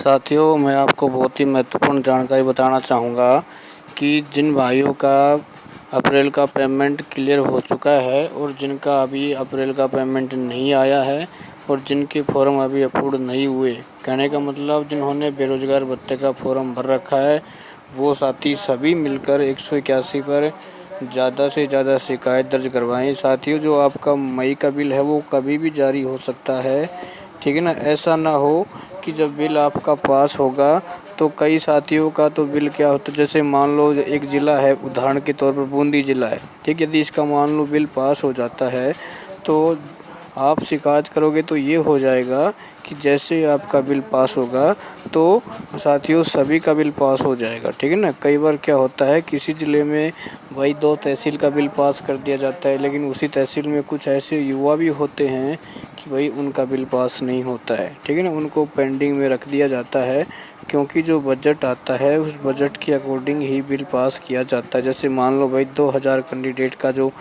साथियों, मैं आपको बहुत ही महत्वपूर्ण जानकारी बताना चाहूँगा कि जिन भाइयों का अप्रैल का पेमेंट क्लियर हो चुका है और जिनका अभी अप्रैल का पेमेंट नहीं आया है और जिनके फॉर्म अभी अप्रूव नहीं हुए, कहने का मतलब जिन्होंने बेरोज़गार भत्ते का फॉर्म भर रखा है वो साथी सभी मिलकर 181 पर ज़्यादा से ज़्यादा शिकायत दर्ज करवाएं। साथियों, जो आपका मई का बिल है वो कभी भी जारी हो सकता है, ठीक है ना। ऐसा ना हो कि जब बिल आपका पास होगा तो कई साथियों का तो बिल क्या होता है, जैसे मान लो एक ज़िला है, उदाहरण के तौर पर बूंदी ज़िला है, ठीक है। यदि इसका मान लो बिल पास हो जाता है तो आप शिकायत करोगे तो ये हो जाएगा कि जैसे आपका बिल पास होगा तो साथियों सभी का बिल पास हो जाएगा, ठीक है ना। कई बार क्या होता है, किसी ज़िले में भाई 2 तहसील का बिल पास कर दिया जाता है, लेकिन उसी तहसील में कुछ ऐसे युवा भी होते हैं कि भाई उनका बिल पास नहीं होता है, ठीक है ना। उनको पेंडिंग में रख दिया जाता है क्योंकि जो बजट आता है उस बजट के अकॉर्डिंग ही बिल पास किया जाता है। जैसे मान लो भाई 2000 कैंडिडेट का जो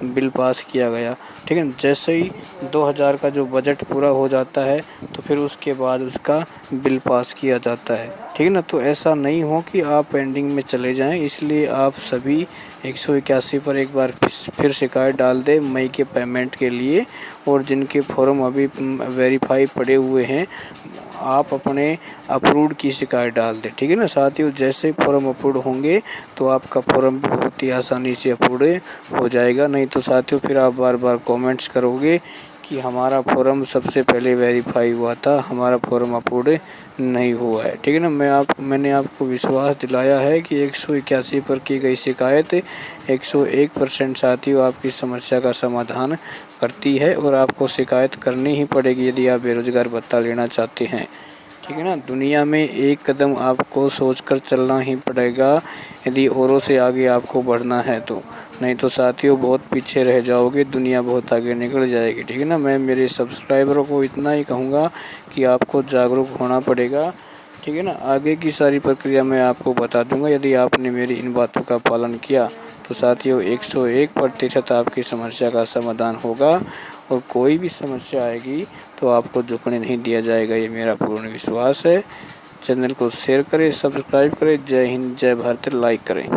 बिल पास किया गया, ठीक है। जैसे ही 2000 का जो बजट पूरा हो जाता है तो फिर उसके बाद उसका बिल पास किया जाता है, ठीक है ना। तो ऐसा नहीं हो कि आप पेंडिंग में चले जाएं, इसलिए आप सभी 181 पर एक बार फिर शिकायत डाल दें मई के पेमेंट के लिए। और जिनके फॉर्म अभी वेरीफाई पड़े हुए हैं आप अपने अप्रूव्ड की शिकायत डाल दें, ठीक है ना। साथियों, जैसे ही फॉर्म अप्रूव्ड होंगे तो आपका फॉर्म भी बहुत ही आसानी से अप्रूव्ड हो जाएगा। नहीं तो साथियों फिर आप बार बार कमेंट्स करोगे कि हमारा फॉर्म सबसे पहले वेरीफाई हुआ था, हमारा फॉर्म अप्रूव्ड नहीं हुआ है, ठीक है ना। मैंने आपको विश्वास दिलाया है कि 181 पर की गई शिकायत 101% साथियों आपकी समस्या का समाधान करती है और आपको शिकायत करनी ही पड़ेगी यदि आप बेरोज़गार भत्ता लेना चाहते हैं, ठीक है ना। दुनिया में एक कदम आपको सोचकर चलना ही पड़ेगा यदि औरों से आगे आपको बढ़ना है तो, नहीं तो साथियों बहुत पीछे रह जाओगे, दुनिया बहुत आगे निकल जाएगी, ठीक है ना। मैं मेरे सब्सक्राइबरों को इतना ही कहूँगा कि आपको जागरूक होना पड़ेगा, ठीक है ना। आगे की सारी प्रक्रिया मैं आपको बता दूँगा यदि आपने मेरी इन बातों का पालन किया तो साथियों 101% आपकी समस्या का समाधान होगा और कोई भी समस्या आएगी तो आपको झुकने नहीं दिया जाएगा, ये मेरा पूर्ण विश्वास है। चैनल को शेयर करें, सब्सक्राइब करें। जय हिंद, जय भारत, लाइक करें।